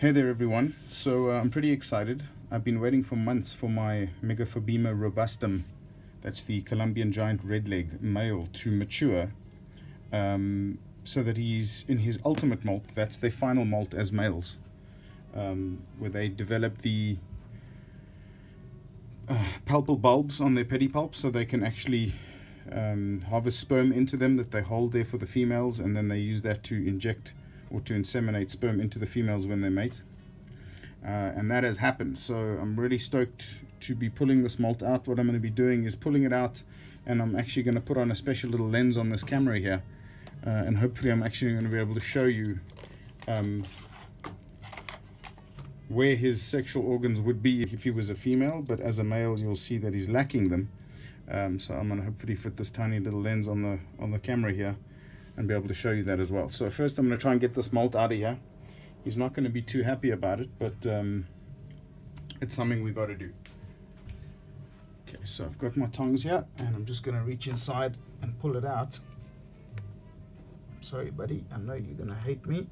Hey there everyone. So I'm pretty excited. I've been waiting for months for my Megaphobema robustum, that's the Colombian giant redleg male, to mature so that he's in his ultimate molt. That's their final molt as males, where they develop the palpal bulbs on their pedipalps so they can actually harvest sperm into them that they hold there for the females, and then they use that to inject or to inseminate sperm into the females when they mate. And that has happened, so I'm really stoked to be pulling this molt out. What I'm going to be doing is pulling it out, and I'm actually going to put on a special little lens on this camera here, and hopefully I'm actually going to be able to show you where his sexual organs would be if he was a female, but as a male you'll see that he's lacking them. So I'm going to hopefully fit this tiny little lens on the camera here and be able to show you that as well. So first I'm going to try and get this molt out of here. He's not going to be too happy about it, but it's something we've got to do. Okay, so I've got my tongs here, and I'm just going to reach inside and pull it out. Sorry buddy, I know you're going to hate me.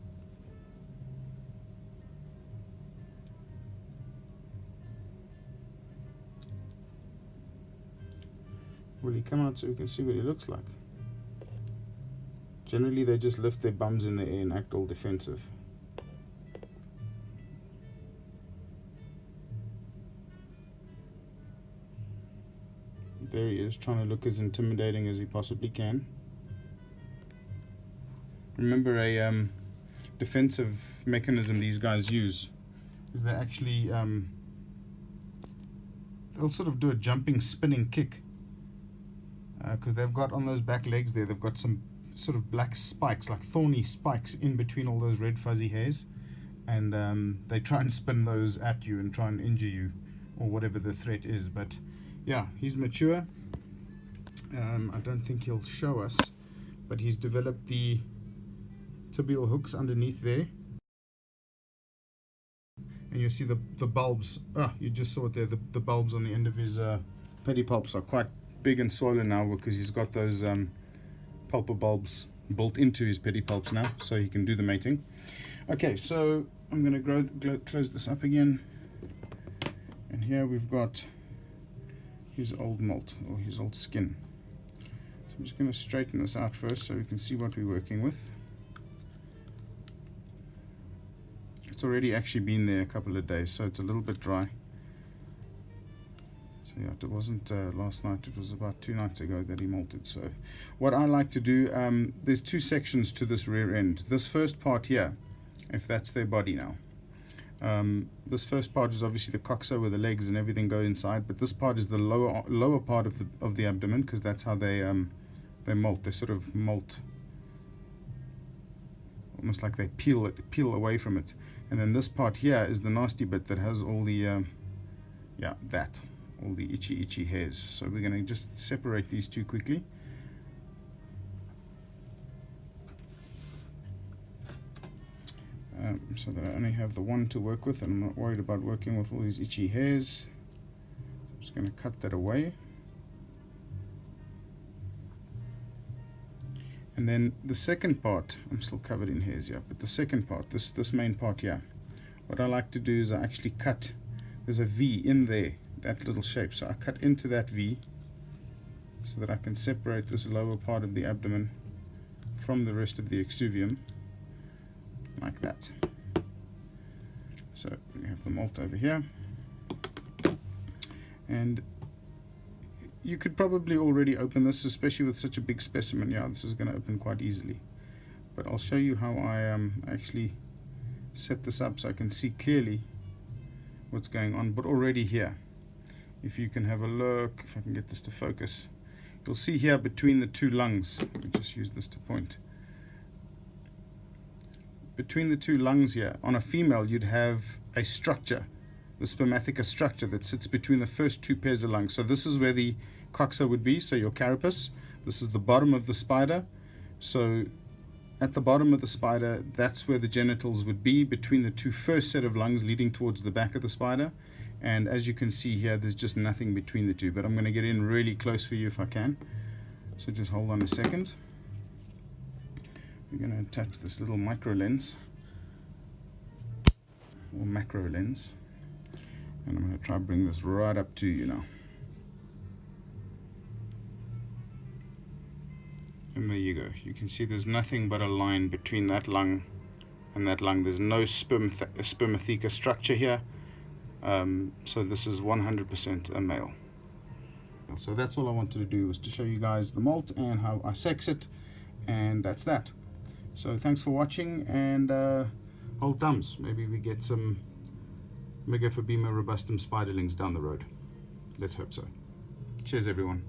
Will he come out so we can see what he looks like? Generally they just lift their bums in the air and act all defensive. There he is, trying to look as intimidating as he possibly can. Remember, a defensive mechanism these guys use is they actually they'll sort of do a jumping, spinning kick, because they've got on those back legs there, they've got some sort of black spikes, like thorny spikes in between all those red fuzzy hairs, and they try and spin those at you and try and injure you or whatever the threat is. But yeah, he's mature. I don't think he'll show us, but he's developed the tibial hooks underneath there, and you'll see the bulbs. You just saw it there, the bulbs on the end of his pedipalps are quite big and swollen now, because he's got those pulpal bulbs built into his pedipalps now, so he can do the mating. Okay, so I'm going to close this up again, and here we've got his old molt, or his old skin. So I'm just going to straighten this out first so we can see what we're working with. It's already actually been there a couple of days, so it's a little bit dry. So yeah, it wasn't last night, it was about 2 nights ago that he molted. So what I like to do, there's 2 sections to this rear end. This first part here, if that's their body now, this first part is obviously the coxa where the legs and everything go inside, but this part is the lower part of the abdomen, because that's how they molt. They sort of molt almost like they peel away from it. And then this part here is the nasty bit that has all the all the itchy hairs. So we're going to just separate these two quickly. So that I only have the one to work with, and I'm not worried about working with all these itchy hairs. I'm just going to cut that away. And then the second part, I'm still covered in hairs, yeah, but the second part, this main part here, what I like to do is I actually cut, there's a V in there, that little shape, so I cut into that V so that I can separate this lower part of the abdomen from the rest of the exuvium, like that. So we have the molt over here, and you could probably already open this, especially with such a big specimen. Yeah, this is going to open quite easily, but I'll show you how I actually set this up so I can see clearly what's going on. But already here, if you can have a look, if I can get this to focus, you'll see here between the 2 lungs, let me just use this to point. Between the 2 lungs here, on a female you'd have a structure, the spermatheca structure that sits between the first 2 pairs of lungs. So this is where the coxa would be, so your carapace. This is the bottom of the spider. So at the bottom of the spider, that's where the genitals would be, between the 2 first set of lungs leading towards the back of the spider. And as you can see here, there's just nothing between the 2, but I'm going to get in really close for you if I can. So just hold on a second. We're going to attach this little micro lens. or macro lens, and I'm going to try to bring this right up to you now. And there you go. You can see there's nothing but a line between that lung and that lung. There's no spermatheca structure here. So this is 100% a male. So that's all I wanted to do, was to show you guys the molt and how I sex it, and that's that. So thanks for watching, and hold thumbs. Maybe we get some Megaphobema robustum spiderlings down the road. Let's hope so. Cheers everyone.